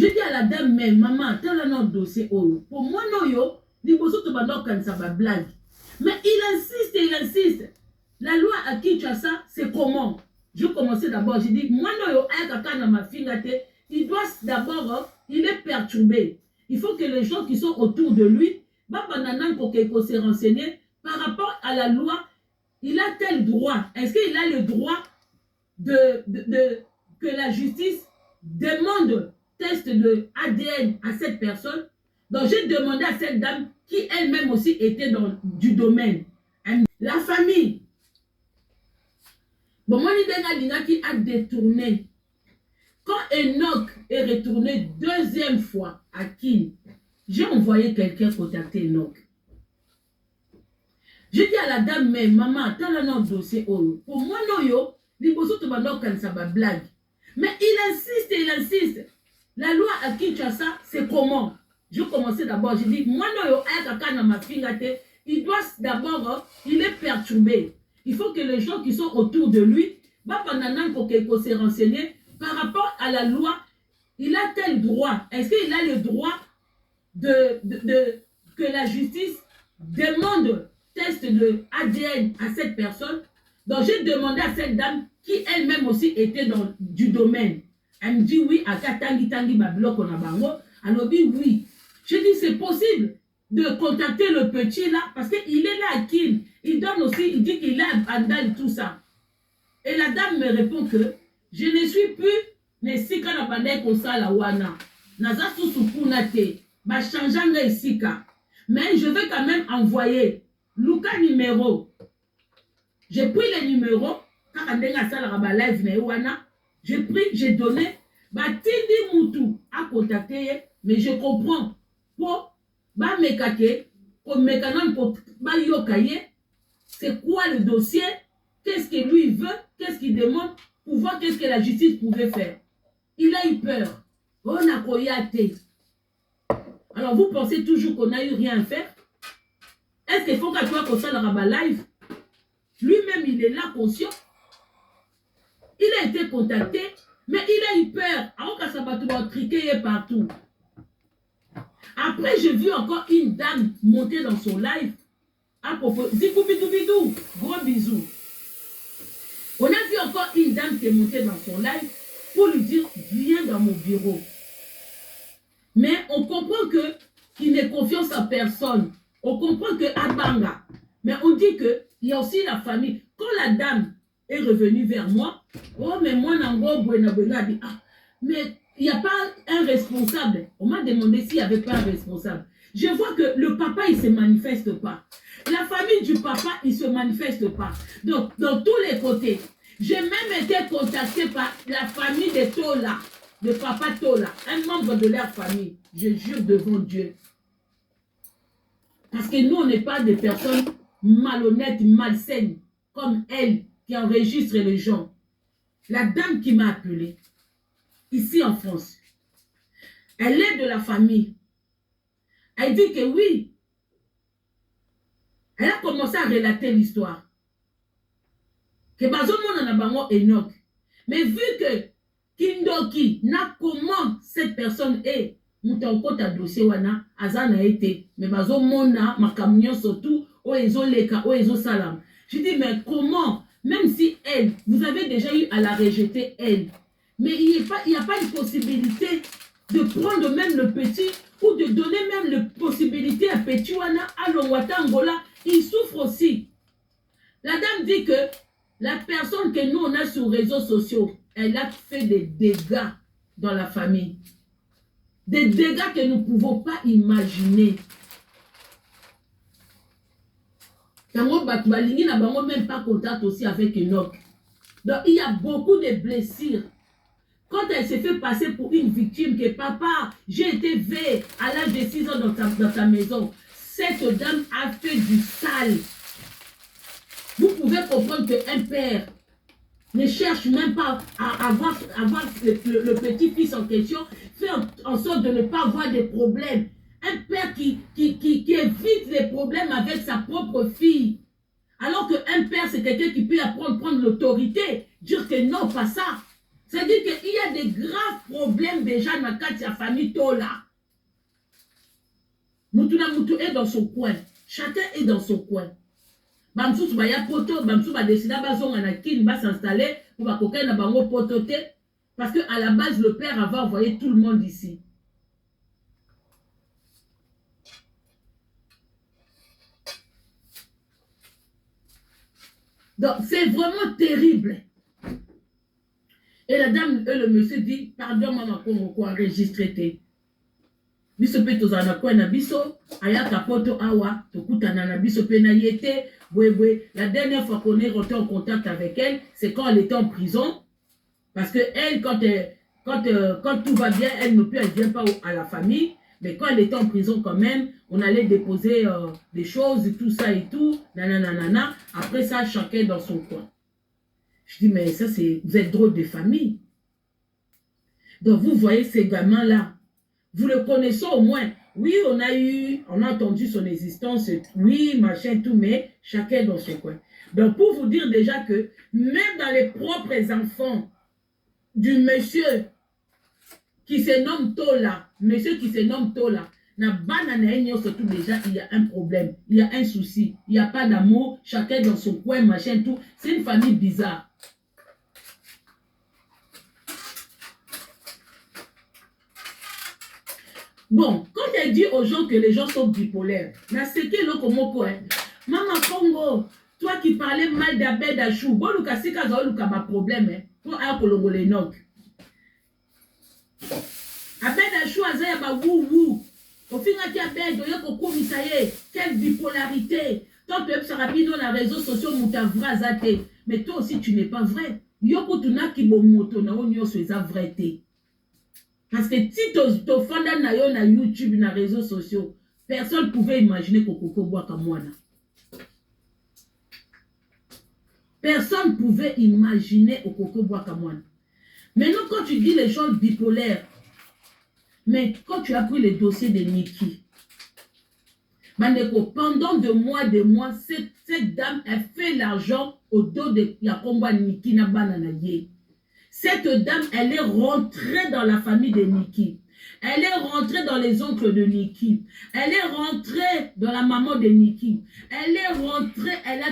Je dis à la dame, mais maman, tel un autre dossier, pour moi, non, yo, il faut que ça va blague. Mais il insiste et il insiste. La loi à Kinshasa, c'est comment? Je commençais d'abord, j'ai dit, moi, non, yo, il doit d'abord, il est perturbé. Il faut que les gens qui sont autour de lui, pour se renseigner par rapport à la loi, il a tel droit. Est-ce qu'il a le droit que la justice demande test de ADN à cette personne? Donc j'ai demandé à cette dame qui elle-même aussi était dans du domaine. La famille. Bon, moi, qui a détourné. Quand Enoch est retourné deuxième fois à Kin, j'ai envoyé quelqu'un contacter Enoch. J'ai dit à la dame, mais maman, t'as là notre dossier. Pour moi, non, yo, ça va blague. Mais il insiste et il insiste. La loi à Kinshasa, c'est comment? Je commençais d'abord, j'ai dit, moi, non, yo, il doit d'abord, il est perturbé. Il faut que les gens qui sont autour de lui, pour qu'il se renseigner par rapport à la loi, il a tel droit. Est-ce qu'il a le droit que la justice demande test de ADN à cette personne? Donc j'ai demandé à cette dame qui elle-même aussi était dans du domaine. Elle me dit oui, à Katangi Tangi Bablok on a bango. Elle me dit oui. Je dis c'est possible de contacter le petit là parce qu'il est là à Kin. Il donne aussi, il dit qu'il est à Bandal tout ça. Et la dame me répond que je ne suis plus mais si quand on a bandé comme ça la wana. Naza susupuna te. Ba changeanga isika. Mais je vais quand même envoyer Luka numéro. J'ai pris les numéros. Quand on a ça la live na wana. J'ai pris, j'ai donné. Ba tindi mutu a contacté. Mais je comprends. Pour ba mekake. Pour mekanan pour ba yokaye. C'est quoi le dossier? Qu'est-ce que lui veut? Qu'est-ce qu'il demande? Pour voir qu'est-ce que la justice pouvait faire. Il a eu peur. On a koyate. Alors vous pensez toujours qu'on n'a eu rien à faire? Est-ce qu'il faut qu'à toi qu'on soit dans la live? Lui-même il est là conscient. Il a été contacté, mais il a eu peur. Alors qu'à sa bateau va triquer partout. Après j'ai vu encore une dame monter dans son live. À propos, Zikou bidou bidou, gros bisous. On a vu encore une dame qui est montée dans son live pour lui dire viens dans mon bureau. Mais on comprend que qu'il n'ait confiance en personne. On comprend que Abanga. Mais on dit que il y a aussi la famille. Quand la dame est revenue vers moi, oh mais moi Nango Buena Buena dit ah mais il n'y a pas un responsable. On m'a demandé s'il n'y avait pas un responsable. Je vois que le papa il se manifeste pas. La famille du papa il se manifeste pas. Donc dans tous les côtés. J'ai même été contacté par la famille de Tola, de papa Tola, un membre de leur famille. Je jure devant Dieu. Parce que nous, on n'est pas des personnes malhonnêtes, malsaines, comme elle, qui enregistre les gens. La dame qui m'a appelée, ici en France, elle est de la famille. Elle dit que oui. Elle a commencé à relater l'histoire. Que Bazomon en a bango Enoch. Mais vu que Kindoki n'a comment cette personne est, Moutanko ta dossier wana, Azana été, mais Bazomon na ma camion surtout, Oezo Leka, Oezo Salam. Je dis, mais comment, même si elle, vous avez déjà eu à la rejeter elle, mais il n'y a pas de possibilité de prendre même le petit ou de donner même la possibilité à Petit wana, à Longwata Angola, il souffre aussi. La dame dit que la personne que nous, on a sur les réseaux sociaux, elle a fait des dégâts dans la famille. Des dégâts que nous ne pouvons pas imaginer. Balingi n'a même pas contact aussi avec Enoch. Donc, il y a beaucoup de blessures. Quand elle s'est fait passer pour une victime, que papa, j'ai été veillé à l'âge de 6 ans dans ta maison, cette dame a fait du sale. Vous pouvez comprendre qu'un père ne cherche même pas à avoir le petit-fils en question, fait en sorte de ne pas avoir de problèmes. Un père qui évite les problèmes avec sa propre fille. Alors qu'un père, c'est quelqu'un qui peut apprendre, prendre l'autorité, dire que non, pas ça. C'est-à-dire qu'il y a des graves problèmes déjà dans la famille Tola. Mutuna Mutu est dans son coin. Chacun est dans son coin. Bamsous baya poto, Bamsous ba décider bazonga na kin ba s'installer pour ba koka na bango potote parce que à la base le père avait envoyé tout le monde ici. Donc c'est vraiment terrible. Et la dame et le monsieur dit pardon maman qu'on enregistré. Biso pe tozana kwa na biso ayaka poto awa tokutana na biso pe na yete bwe. La dernière fois qu'on est rentré en contact avec elle, c'est quand elle était en prison parce que elle quand tout va bien, elle vient pas à la famille, mais quand elle était en prison quand même, on allait déposer des choses et tout ça et tout, nanana. Après ça chacun dans son coin. Je dis mais ça c'est vous êtes drôle de famille. Donc vous voyez ces gamins là. Vous le connaissez au moins. Oui, on a entendu son existence, oui, machin, tout, mais chacun dans son coin. Donc, pour vous dire déjà que même dans les propres enfants du monsieur qui se nomme Tola, na banane surtout déjà, il y a un problème, il y a un souci, il n'y a pas d'amour, chacun dans son coin, machin, tout. C'est une famille bizarre. Bon, quand elle dit aux gens que les gens sont bipolaires, Maman Congo, toi qui parlais mal d'Abed Achou, bon, Luka Sika Luka ma problème, pour un Kolongo les notes. Abed Achou Azaya ba wou. Au final, qui Abed, Oyoko Komisaye, quelle bipolarité. Toi, tu es sur rapide dans les réseaux sociaux, Moutavra Zate. Mais toi aussi, tu n'es pas vrai. Yoko Tuna qui bon moto, na onyo sur sa vraieté. Parce que si tu fanda na yo na YouTube, na réseaux sociaux, personne ne pouvait imaginer que Coco boit comme moi. Personne ne pouvait imaginer que Coco boit comme moi. Maintenant, quand tu dis les choses bipolaires, mais quand tu as pris le dossier de Niki, pendant des mois, cette dame a fait l'argent au dos de Yakomba Niki na bananaye. Cette dame, elle est rentrée dans la famille de Niki. Elle est rentrée dans les oncles de Niki. Elle est rentrée dans la maman de Niki. Elle est rentrée, elle a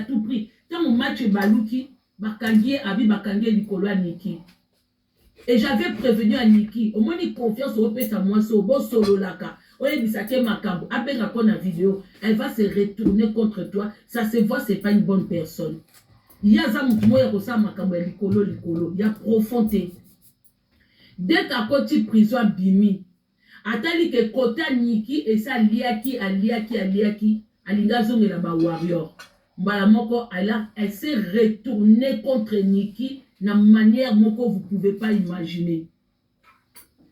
tout pris. Quand mon match est balouki, Bakangie, Abi Bakangie, Nicolas Niki. Et j'avais prévenu à Niki, au moins il confiance au pèse à moi, au bon solo laka. Oye bisake makambo, après qu'on a vidéo, elle va se retourner contre toi. Ça se voit, c'est pas une bonne personne. Il y a ça moya ko sa makambo likolo, il y a profondé. Dès qu'à côté prison bimi, atali que côté Niki et ça aliaki, alinga zonge la ba warrior. Mbala moko elle s'est retournée contre Niki na manière moko vous pouvez pas imaginer.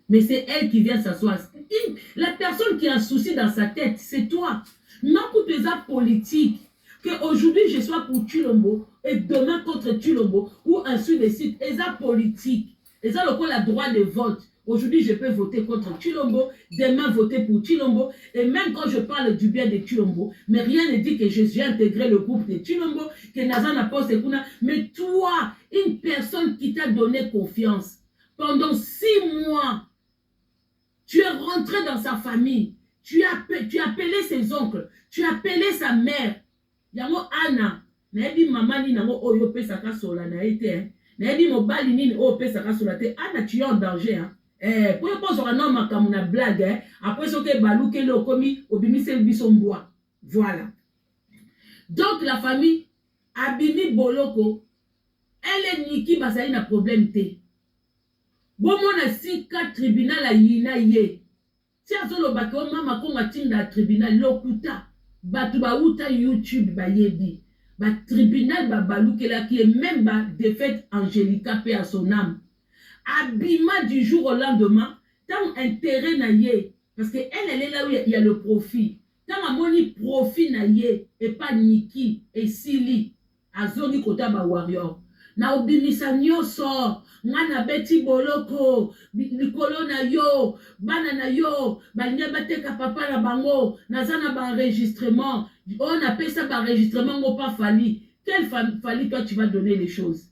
Mais c'est elle qui vient s'asseoir. La personne qui a un souci dans sa tête, c'est toi. Non pour tes actes politiques. Qu'aujourd'hui je sois pour Tshilombo et demain contre Tshilombo ou ensuite de suite, et ça politique, et ça le droit de vote. Aujourd'hui je peux voter contre Tshilombo, demain voter pour Tshilombo, et même quand je parle du bien de Tshilombo, mais rien ne dit que je suis intégré le groupe de Tshilombo, que Nazana Poste Kuna, mais toi, une personne qui t'a donné confiance pendant 6 mois, tu es rentré dans sa famille, tu as appelé ses oncles, tu as appelé sa mère. Yango Anna, naebi mama ni nango oyo pesaka sola na ete, naebi mobali ni oyo pesaka sola te. Anna, tu es en danger hein. Pour pas sur un homme comme une blague hein. Après ce que balou ke le komi obimise biso mboa. Voilà. Donc la famille Abimi Boloko, elle est Niki basali na problème te. Bon mon a si 4 tribunal a yina ye. Si azolo bako mama ko matinda tribunal lokuta. Batu ba uta YouTube ba yebi. Ba tribunal ba balukela qui est même ba défaite Angélica paix à son âme. Abima du jour au lendemain, tant intérêt na ye parce que elle est là où il y a le profit. Tant amoni profit na ye et pas Niki et Sili azoni kota ba warrior. Na obimisa nyoso ngana beti boloko likolo na yo bana na yo balinga bateka papa na bango nazana ba enregistrement on appelle ça ba enregistrement ngo pas fali quel fali toi tu vas donner les choses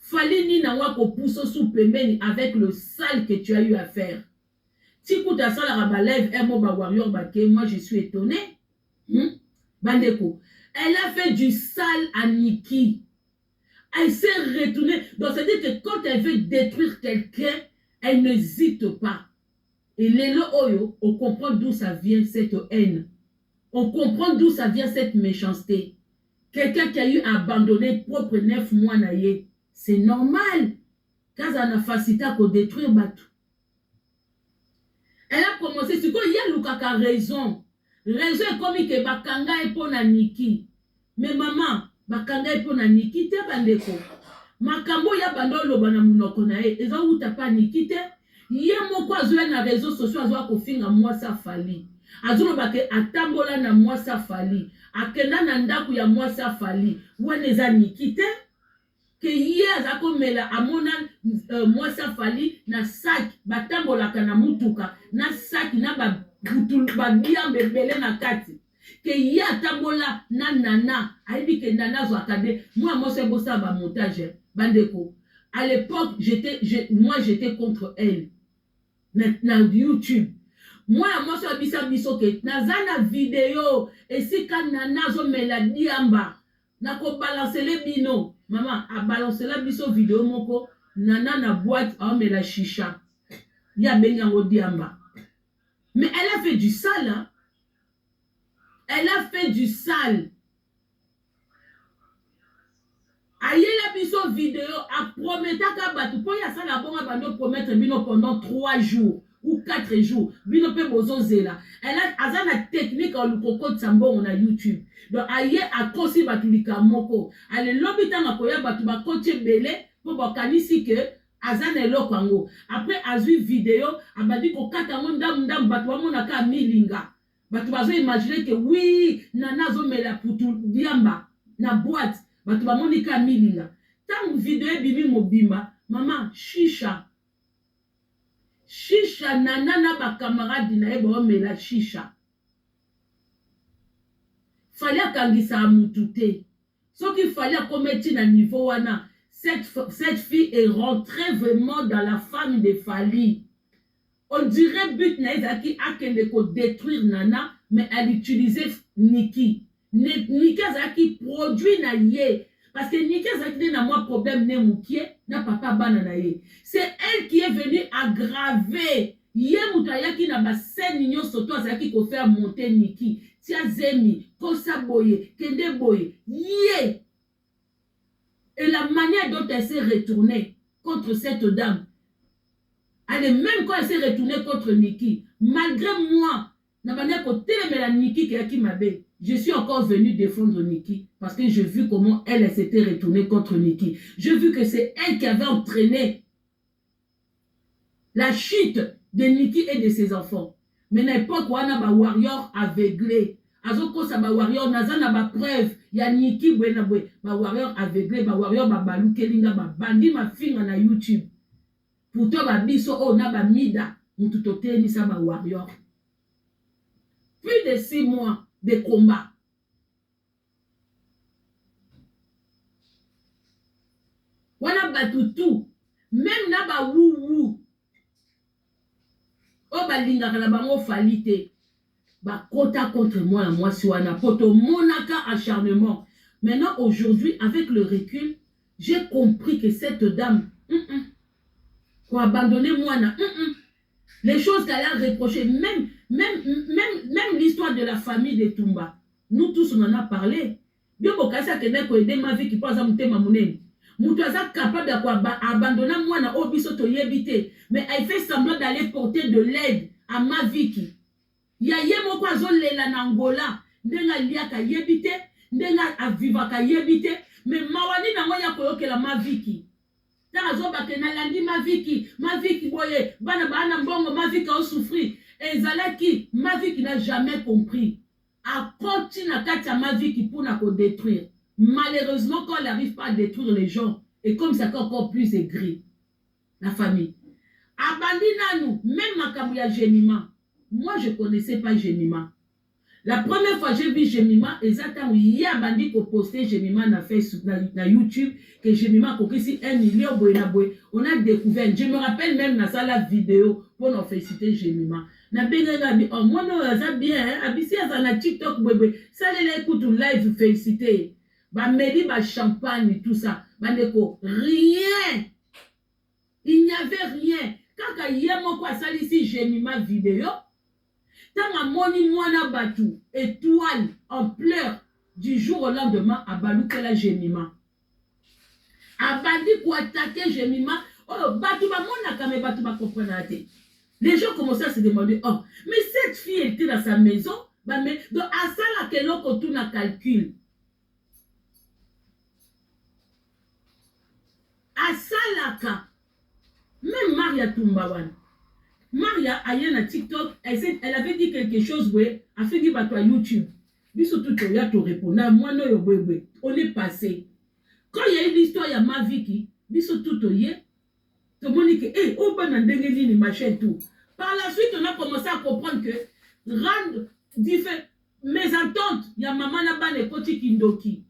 Fali ni na wako pousse sous pembeni avec le sale que tu as eu à faire. Tikuta sala rabalève un mot ba warrior baké, moi je suis étonné. Bandeko, elle a fait du sale à Niki. Elle s'est retournée. Donc c'est-à-dire que quand elle veut détruire quelqu'un, elle n'hésite pas. Et Lelo Oyo, on comprend d'où ça vient cette haine. On comprend d'où ça vient cette méchanceté. Quelqu'un qui a eu à abandonner propre 9 mois naïe. C'est normal. Quand on a facilité à détruire Batou. Elle a commencé, c'est quoi, il y a Lukaka raison. Raison est comme que Bakanga est pour Niki. Mais maman, Bakanga est pour Niki, te bandeko. Makambo ya bandolo bana munoko na e. Eza uta pa Niki te. Ye moko azoya na réseaux sociaux azoya kofinga mwasa Fali. Azono bake atambola na mwasa Fali. Akenda na ndaku ya mwasa Fali. Wane eza Niki te. Que ye azako mela amona mwasa Fali na sac batambola kana mutuka na sac na ba biambe bele na kati. Que ye atambola na nana aibi ke nana zo akade moi mwasa bosa ba montage bandeko. À l'époque moi j'étais contre elle. Na YouTube. Moi mwasa biso ke nazana vidéo et si kan nana zo mela diamba na ko balancer les bino. Maman a balancé la biso vidéo moko nana na boîte a met la chicha. Ya benyango diamba. Mais elle a fait du sale. Hein? Elle a fait du sale. Aïe la biso vidéo a prometté ka batu po ya sala bonga bando promettre bino pendant 3 jours ou 4 jours. Bino pe bozo zela. Elle a azana technique en lukoko tsambongo na YouTube. Donc aye a kosi batulika moko. Ale lobita na koya batu ba koche belé pour bakanisi que azana eloko yango. Après azui vidéo abadi ko kata ndam batu amona ka milinga. Batu bazo imaginer que oui nana zo mela putu diamba na boîte batu ba monika milinga. Tant vidéo bibi mobimba maman chicha. Chicha nana na ba camarade na e ba mela chicha. Fallait kangisa amutute. Ce qu'il fallait commettre na niveau wana. Cette fille est rentrée vraiment dans la famille de Fali. On dirait but na ezaki akende ko détruire nana mais elle utilisait Niki. Niki ezaki produit na ye parce que Niki ezaki na moi problème ne mukie na papa bana na ye. C'est elle qui est venue aggraver ye mutayaki na baseni nyonso to ezaki ko faire monter Niki. Tia zemi, kosa boye, kende boye, yé. Et la manière dont elle s'est retournée contre cette dame, elle est même quand elle s'est retournée contre Niki, malgré moi, je suis encore venue défendre Niki parce que j'ai vu comment elle s'était retournée contre Niki. J'ai vu que c'est elle qui avait entraîné la chute de Niki et de ses enfants. Mais à l'époque, on a un warrior aveuglé. Azoko sa ba warrior nazana ba preuve ya Niki bwena bwe ba warrior aveuglé ba warrior ba balukelinga ba bandi ma finga na YouTube. Pourtant ba biso o na ba mida mutu toteni sa ba warrior. Plus de 6 mois de combat. Wana batutu même na ba wu o ba linga kana bango falite. Ba kota contre moi, moi suana poto monaka acharnement. Maintenant aujourd'hui avec le recul, j'ai compris que cette dame pour abandonner moi na les choses qu'elle a reprochées, même l'histoire de la famille de Tumba. Nous tous on en a parlé. Bien bokasa que neko aider ma vie qui passe à mutema munene. Mutu aza capable d'abandonner moi na obiso to yebite, mais elle fait semblant d'aller porter de l'aide à ma vie qui ya ye moko azolela na Angola ndenga liaka yebite ndenga avivaka yebite mais mawani na ngoya koyokela maviki ta azobake na landi maviki boye bana mbongo maviki a souffrir ezalaki maviki n'a jamais compris a continué na kati ya maviki pour na ko détruire. Malheureusement quand elle n'arrive pas à détruire les gens et comme ça encore plus aigri la famille abandi nanu même makambo ya Génima. Moi, je ne connaissais pas Génima. La première fois j'ai vu Jemima, exactement, il y a bandi qui posté Jemima na Facebook, na YouTube, que Jemima a compris 1 million, on a découvert. Je me rappelle même dans la vidéo pour nous féliciter Jemima. Na benga bi oh moi non ça bien abisi ça na TikTok bébé ça les écoute live féliciter ba medi ba champagne tout ça ba neko rien il n'y avait rien kaka yemo kwa sali si Jemima vidéo tanga moni mwana batu étoile en pleurs du jour au lendemain à balukela Jemima abandi ko attaquer Jemima oh batu ba mona kame batu ba comprendre te. Les gens commençaient à se demander, oh, mais cette fille était dans sa maison, bah, mais donc à ça là que l'on tourne à calcul. À ça là que même Maria Tumbawan, Maria aïe na TikTok, elle avait dit quelque chose, ouais, a fait dire à YouTube. Biso tout il y a tout répondre. Moi non yo bébé, on est passé. Quand il y a eu l'histoire, il y a ma vie biso tout il y a tout le monde dit que, hey, on va dans des machins tout. Par la suite, on a commencé à comprendre que rendre mes ententes, il y a maman là-bas, les petits kindoki.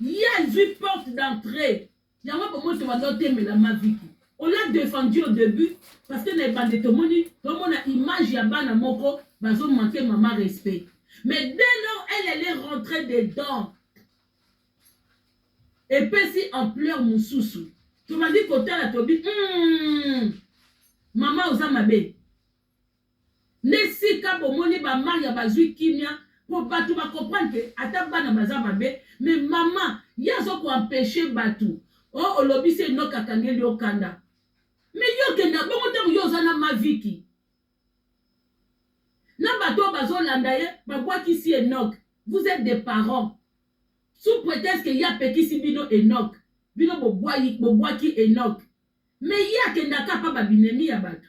Il y a une porte d'entrée. Il y a un moment où on va noter, mais la ma vie. On l'a défendu au début parce que les bandits, tout le monde a image, il y a bana moko, ils ont manqué maman respect. Mais dès lors, elle est rentrée dedans. Et puis si en pleurs mon sous-sous. Tu m'as dit côté la tobi, maman osa mabe. Nesi ka bomoni ba maria bazui kimia pour batu ba comprendre que ata bana baza mabe, mais maman yazo ko empêcher batu. Oh olobi se no kakangeli okanda. Mais yo kenda bongo ta yo zana maviki. Na batu bazo landaye ba boaki si Enoch. Vous êtes des parents. Sous prétexte qu'il y a petit si bino Enoch. Bino boboaki Enoch. Mais il y a kendaka pa babinemi ya batu.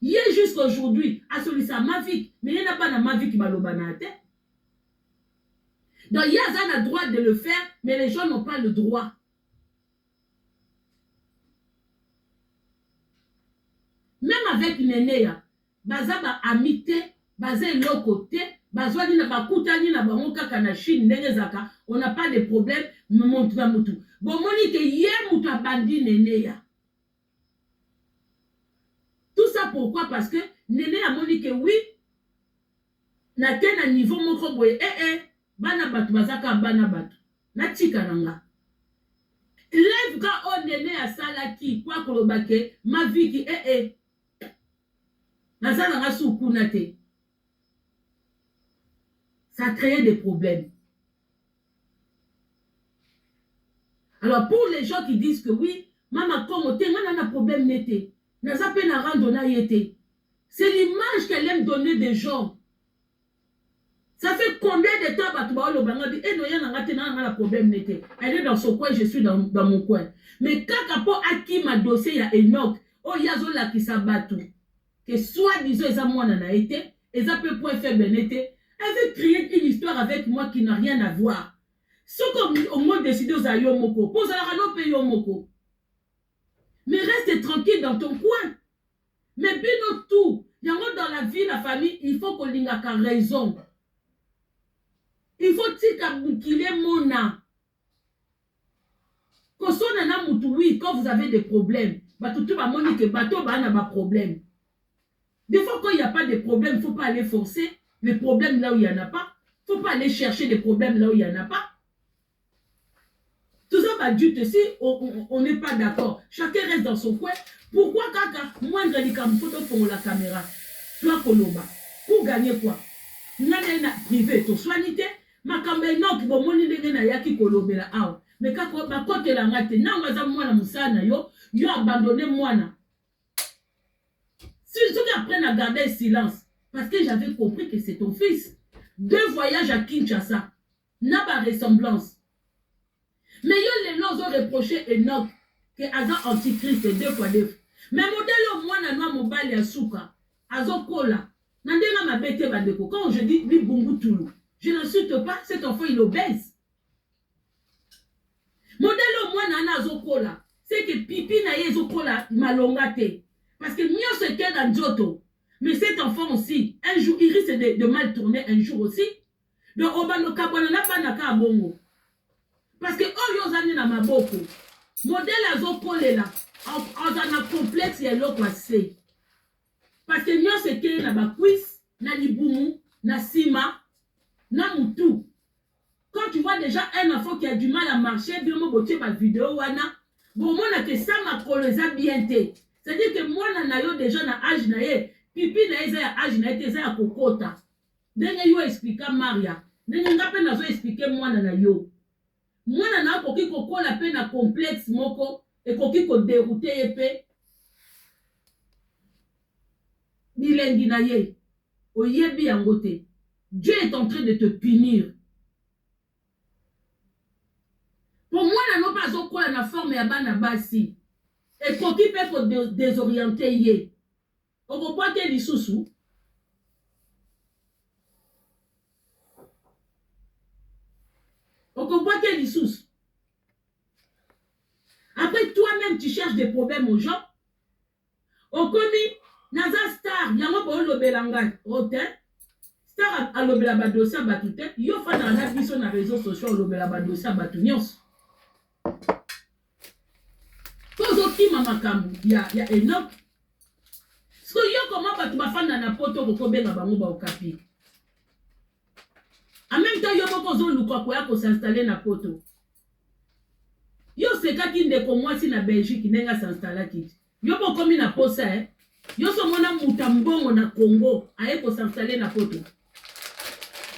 Il y a jusqu'aujourd'hui, à celui ça ma vie, mais il n'y a pas dans ma vie qui va l'obanate. Donc il y a le droit de le faire, mais les gens n'ont pas le droit. Même avec Nénéa, baza ba amité, baza l'autre côté, baza ni na bakutani na bangoka kana Chine ndengezaka, on n'a pas de problème, montre na mutu. Bon moni ke yé mutu abandi Nénéa. Tout ça pourquoi? Parce que Néné a moni que oui, na tena niveau moko boye, bana batu bazaka bana batu, na tika nanga. Live ka o Néné a salaki, kwa kolobake, ma vie ki na sala nga soukuna te. Ça crée des problèmes. Alors pour les gens qui disent que oui, maman comme te ngana na problème nete. C'est l'image qu'elle aime donner des gens. Ça fait combien de temps elle est dans son coin, je suis dans mon coin. Mais quand à qui m'a dossier, il y a Enoch, oh yazola qui s'abattu, que soit disant ils ont moi n'a été, ils ont peu point fait benete, elle veut créer une histoire avec moi qui n'a rien à voir. Ce qu'on au moins décidé aux ayomoko, pose à la rano paye moko. Mais reste tranquille dans ton coin. Mais bino tout, dans la vie, la famille, il faut qu'on ait raison. Il faut qu'il y ait mon âme. Quand vous avez des problèmes, problème. Des fois, quand il n'y a pas de problème, il ne faut pas aller forcer les problèmes là où il n'y en a pas. Il ne faut pas aller chercher des problèmes là où il n'y en a pas. Tout ça va dire si on n'est pas d'accord, chacun reste dans son coin. Pourquoi kaka moindre likam photo pour la caméra? Toi Koloba. Pour gagner quoi? Nana privé to soignité, ma kambe non ki bomoni ndenge na yaki kolobela awa. Mais kako ba kote la ngate na ngaza mwana musana yo abandonné mwana. Si ceux qui apprennent à garder silence parce que j'avais compris que c'est ton fils. 2 voyages à Kinshasa, n'a pas ressemblance. Mais yo les gens ont reproché Enoch que Aza antichrist 2 fois 2. Mais modèle au moins na noa mobile ya souka Azo kola. Nandena ma bête bandeko. Quand je dis li bungu tulu, je n'insulte pas, cet enfant il obèse. Modèle au moins na Azo kola. C'est que pipi na yezo kola malongate. Parce que mio se ke na njoto. Mais cet enfant aussi, un jour, il risque de mal tourner un jour aussi. Donc, on va nous pas bongo. Parce que oh yozani na maboko. Modèle azo kolela. On a complexe et l'autre c'est. Parce que nous c'est que na ba quiz, na libumu, na sima, na mutu. Quand tu vois déjà un enfant qui a du mal à marcher, bien moi botier ma vidéo wana. Bon moi na que ça ma koleza bien té. C'est-à-dire que moi na yo déjà na âge na ye, pipi na eza âge na ye eza kokota. Ndenge yo expliquer Maria. Ndenge ngape nazo expliquer moi na yo. Mwana na koki kokola pe na complexe moko et koki ko dérouter epé bilengi na ye oyebi yango te. Dieu est en train de te punir. Pour moi na pas okola na forme ya bana basi et koki pe ko désorienter ye okopote lisusu. Après toi-même tu cherches des problèmes aux gens. Okomi naza star yango bo lobelanga hotel star a lobela ba dossier batute yo fa na biso na réseaux sociaux lobela ba dossier batunyos. Tozo kima makambu ya Enoch. So yo comment batu bafanda na poto ko benga bango ba okapi. En même temps yo moko zo lukwa ko ya ko s'installer na poto. Yo sekaki ndeko mwasi na Belgique nenga s'installer kiti. Yo bokomi na posa yo so mona mutambongo na Congo aye ko s'installer na poto.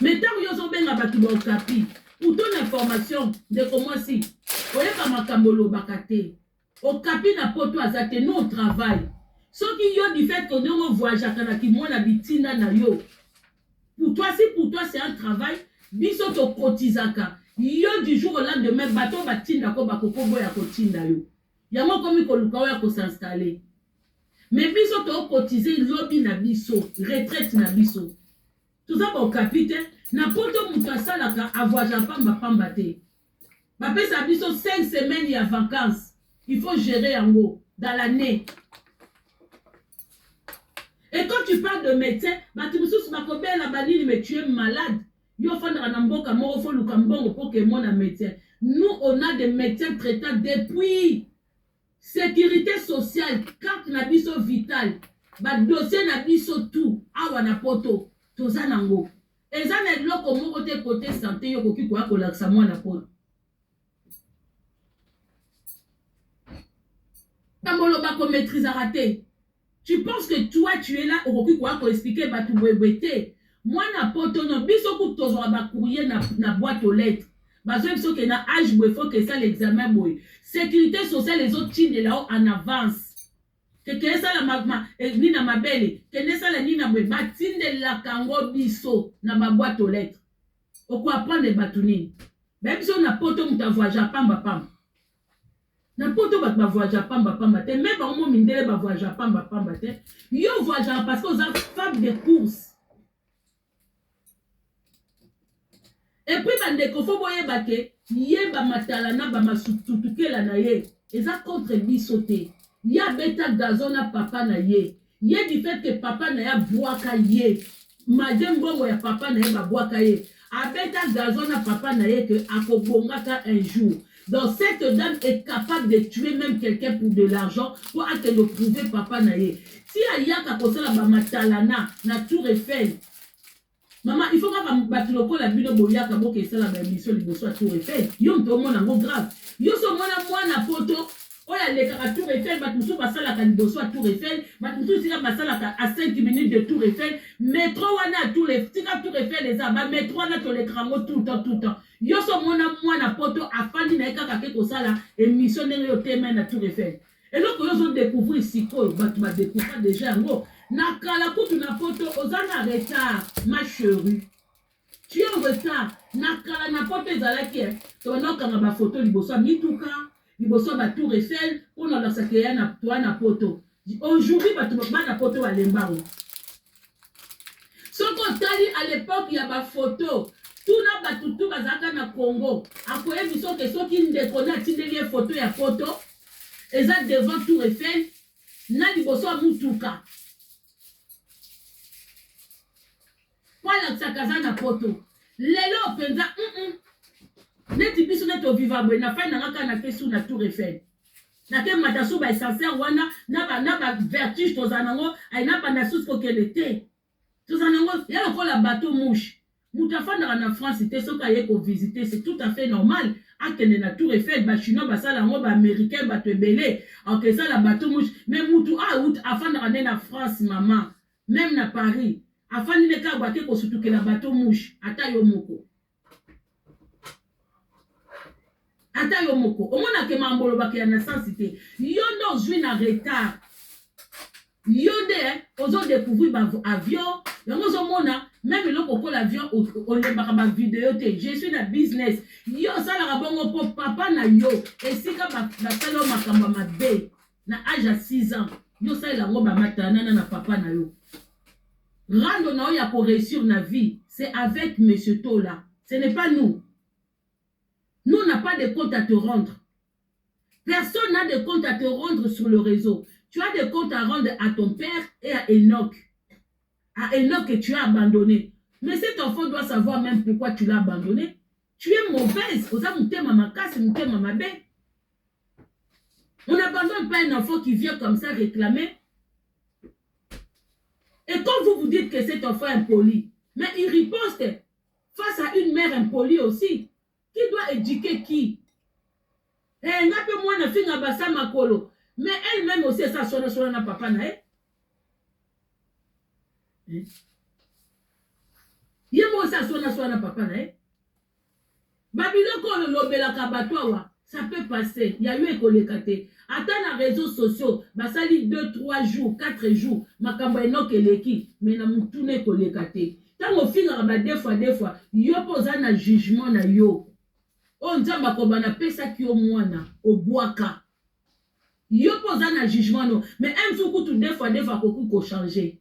Mais tant yo so benga batu ba okapi pour ton information ndeko mwasi oyeba makambo lo bakate okapi na poto azate no travail. Ce qui yo du fait que nous voyage kana ki mona bitinda na yo. Pour toi c'est un travail biso to kotizaka. Yo du jour au lendemain bato batinda ko bakoko boya kotinda yo. Yango komi ko luka ya ko s'installer. Mais biso to cotiser lobby na biso, retraite na biso. Tout ça ba capitaine na poto muta salaka avoyager pamba te. Ba pesa biso 5 semaines ya vacances. Il faut gérer yango dans l'année. Et quand tu parles de médecin, bah tu me soucies ma copine la banine mais tu es malade. Yo fondra na mboka moko fo luka mbongo pour que mon médecin. Nous on a des médecins traitants depuis sécurité sociale, carte na biso vital, ba dossier na biso tout, awa na poto, toza nango. Eza na loko moko te côté santé yo koki ko akolaksa moi na poto. Tamolo ba ko maîtrise raté. Tu penses que toi tu es là au koki ko expliquer ba tu bwebwete. Moi na poto no biso ku tozo ba courrier na boîte aux lettres. Parce que que na âge il faut que ça l'examen boy. Sécurité sociale les autres tines là en avance. Que ça la magma ni na mabele, que ça la ni na boy batinde la kango biso na ma boîte aux lettres. Au quoi prendre les batuni. Même si on a poto muta voyage pamba. Na poto bat ba voyage pamba te même ba mo mindele ba voyage pamba te. Yo voyage parce que aux femmes de course. Et puis bandeko fo boye bake yeba matala na ba masutukela na ye eza contre bisote ya beta gazona papa na ye ye du fait que papa na ya boaka ye madembongo ya papa na ye ba boaka ye a beta gazona papa na ye que akobongaka un jour. Donc cette dame est capable de tuer même quelqu'un pour de l'argent pour te le prouver papa na ye. Si ayaka kosala ba matala na Tour Eiffel. Maman, il faut que batuloko la bino boyaka boke esala ba émission liboso Tour Eiffel. Yo mto mona ngo grave. Yo so mona na poto oya leka Tour Eiffel batuso basala ka liboso Tour Eiffel, batuso sika basala ka à 5 minutes de Tour Eiffel, métro wana Tour Eiffel les aba métro wana to l'écran tout le temps. Yo so mona poto afandi na eka ka ke kosala émission ndenge yo tema na Tour Eiffel. Et donc yo so découvrir siko batu ba découvrir déjà ngo. Nakala kutu na poto ozana retard ma chérie. Tu es en retard. Nakala na poto ezalaki tonoka na ba photo liboso mituka liboso ba Tour Eiffel on a la sakeya na toi na poto. Aujourd'hui ba na poto ba lembango. Soko tali à l'époque il y a ba photo tout na batutu bazaka na Congo. Akoye biso ke soki ndeko na tindeli photo ya poto eza devant Tour Eiffel na liboso mutuka. Voilà ça kaza na poto. Lelo penza neti biso neto vivable na fa na ngaka na kesu na tour Eiffel. Na ke matasu ba sincère wana na ba vertige tozanango ay na banda sous ko kelete. Tozanango ya ko la bateau mouche. Muta fa na France te soka ye ko visiter, c'est tout à fait normal. Akene na tour Eiffel ba chinois ba sala ngo ba américain ba te belé en que ça la bateau mouche mais mutu out afana na France maman même na Paris afani ne ka bate ko sutuke la bateau mouche ata yo moko omona ke mambolo ba ke na sensité yo no zui na retard yo de ozo découvrir ba avion yango zo mona même le coco l'avion on le ba vidéo te je suis na business yo ça la bongo po papa na yo esika ba salo makamba mabe na âge à 6 ans yo ça la ngoba matana na papa na yo rando na ya pour réussir na vie c'est avec monsieur Tola, ce n'est pas nous. Nous n'a pas de compte à te rendre. Personne n'a de compte à te rendre sur le réseau. Tu as des comptes à rendre à ton père et à Enoch. À Enoch que tu as abandonné. Mais cet enfant doit savoir même pourquoi tu l'as abandonné. Tu es mauvaise. On n'abandonne pas un enfant qui vient comme ça réclamer. Et quand vous vous dites que cet enfant est impoli, mais il riposte face à une mère impolie aussi. Qui doit éduquer qui? Eh, n'a pas moi na finga basa makolo. Mais elle-même aussi, ça sonne na papa na eh. Yemo ça sonne na papa na eh. Babiloko le lobela kabatwa ça peut passer. Il y a eu écolekate. Attends les réseaux sociaux, basali 2, 3 jours, 4 jours, makambo eno keleki, mais na mutune écolekate. Tant au finga ba deux fois, yo posa na jugement na yo. On nzamba ko bana pesa ki o mwana obwaka. Yo posa na jugement no, mais un jour tout deux fois koku ko changer.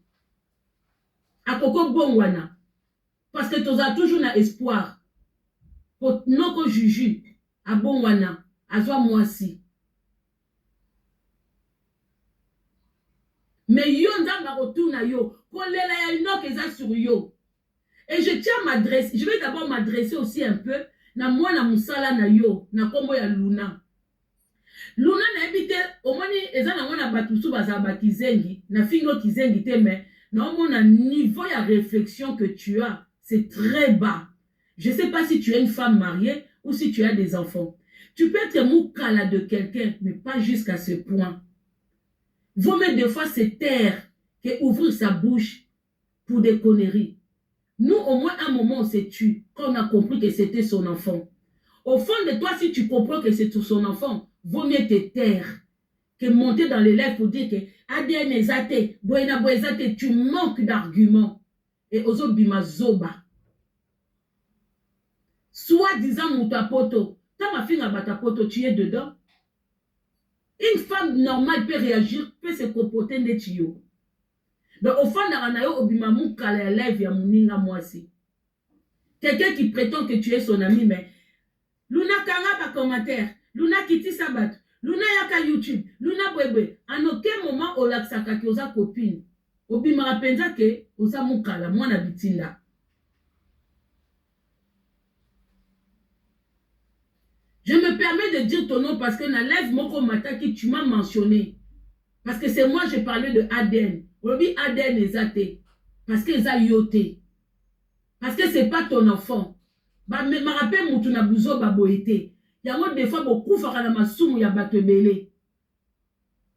Akoko bon wana. Parce que tu as toujours na espoir. Pour non ko juju a bon wana, azwa mwasi. Mais yo nzamba ko tuna yo, kolela ya inoke eza sur yo. Et je tiens à m'adresser, je vais d'abord m'adresser aussi un peu na mwana musala na yo, na kombo ya Luna. Luna na ebite, omoni eza na mwana batusu bazaba kizengi, na fingo kizengi te mais na omona niveau ya réflexion que tu as, c'est très bas. Je ne sais pas si tu es une femme mariée ou si tu as des enfants. Tu peux être moukala de quelqu'un, mais pas jusqu'à ce point. Vaut mieux des fois se taire que ouvrir sa bouche pour des conneries. Nous, au moins, à un moment, on s'est tué quand on a compris que c'était son enfant. Au fond de toi, si tu comprends que c'est son enfant, vaut mieux te taire que monter dans les lèvres pour dire que ADN ezate, boena boezate, tu manques d'arguments. Et ozo bimazoba. Soit disant moutapoto, ta ma fille batapoto, tu es dedans. Une femme normale peut réagir, peut se comporter netio. Donc au fond d'Aranayo, obimamou kala lève ya muninga mwasi. Quelqu'un qui prétend que tu es son ami, mais Luna kanga ba commentaire, Luna kiti sabat, Luna yaka YouTube, Luna bwebwe. En aucun moment on l'aksaka ki oza copine. Obimara penza ke oza mukala mwana bitinda. Je me permets de dire ton nom parce que na lève moko mata qui tu m'as mentionné. Parce que c'est moi je parlais de ADN. Obi ADN ezate. Parce que eza yote. Parce que c'est pas ton enfant. Ba me rappelle mutu na buzo baboete. Yango des fois beaucoup faka na masumu ya bato ebele.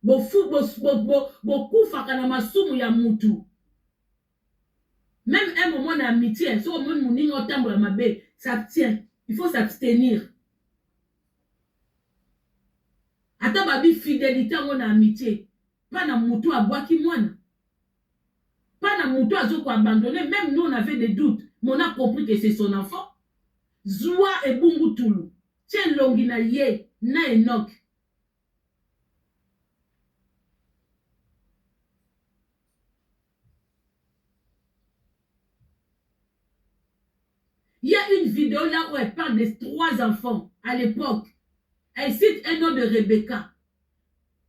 Beaucoup faka na masumu ya mutu. Même un moment d'amitié, si on me mouning au tambour à ma baie, ça tient. Il faut s'abstenir. Ata babi fidélité en amitié. Pas na mutu à bois qui moine. Pas na mutu à zoko abandonné. Même nous on avait des doutes. Mais on a compris que c'est son enfant. Zoua et bungu tulu. Tiens longina ye. Na Enoch. Il y a une vidéo là où elle parle des 3 enfants à l'époque. Elle cite un nom de Rebecca.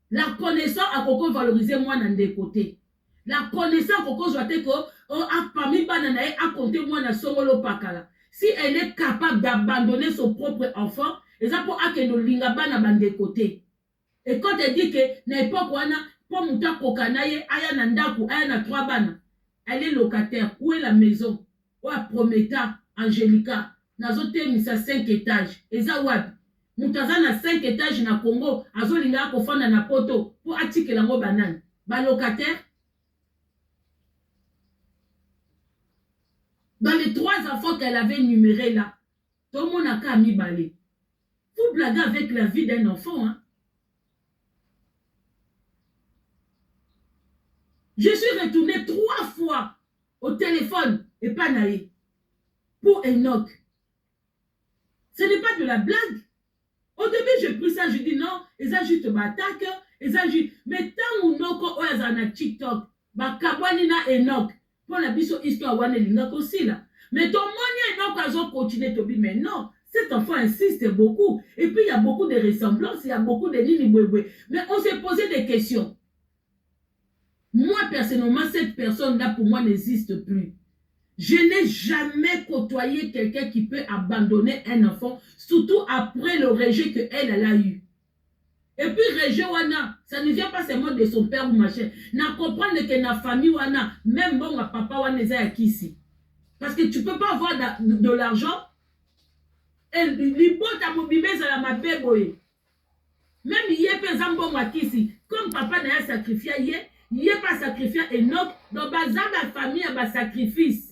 La connaissance à Coco valoriser moi dans des côtés. La connaissance à Coco doit être que parmi bananae a compté moi na songolo pakala. Si elle est capable d'abandonner son propre enfant, et ça pour que nous linga bana bande côté. Et quand elle dit que n'importe quoi pour mouta kokanaye aya na ndaku aya na 3 bana, elle est locataire. Où est la maison? Où est Prometa, Angelica? Nazote misa 5 étages. Et ça wapi? Mutaza na 5 étages na Congo, azolinga kofanda na poto pour attiquer la mo banane. Ba locataire. Dans les 3 enfants qu'elle avait énumérés là, tout le monde a qu'à mis balai. Vous blaguez avec la vie d'un enfant, hein? Je suis retournée 3 fois au téléphone et pas naïe pour Enoch. Ce n'est pas de la blague. Au début, j'ai pris ça, je dis non, ils ont juste m'attaqué, ils ont juste. Mais tant ou non, quand ils ont TikTok, bah, kabwani na Enoch, pour la biso histoire, wane linga aussi là. Mais ton moyen Enoch, ils ont continué de dire, mais non, cet enfant insiste beaucoup. Et puis, il y a beaucoup de ressemblances, il y a beaucoup de lignes. Mais on s'est posé des questions. Moi, personnellement, cette personne-là, pour moi, n'existe plus. Je n'ai jamais côtoyé quelqu'un qui peut abandonner un enfant, surtout après le rejet qu'elle a eu. Et puis, rejet, wana, ça ne vient pas seulement de son père ou machin. Na comprendre que na famille, wana, même bon, papa, wana, est ici. Parce que tu ne peux pas avoir de l'argent. Et l'ibot a mobimé à la mabéboye. Même hier, par exemple, ici, comme papa n'a pas sacrifié hier, il n'est pas sacrifié Enoch, donc bazar la famille a un sacrifice.